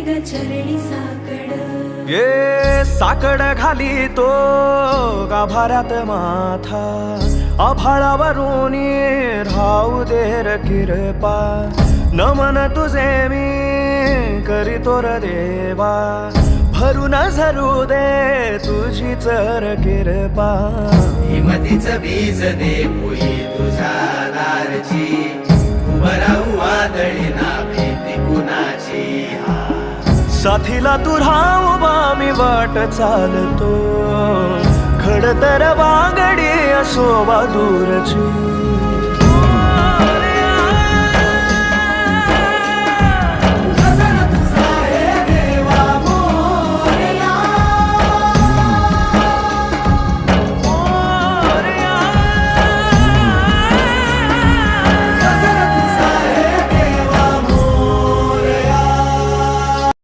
ग चरणी साकड ये साकड घाली तो गाभाऱ्यात माथा आभाळावरून राहू दे र किरपा नमन तुझे मी करीतो र देवा भरून झरू दे तुझी चर किरपा हिमतीचं बीज दे पोई तुझ्या दारची उभं राहू वादळी ना भीती कुणाची साथीला तू राहू मी वाट चालतो खडतर वागडी असो दूरची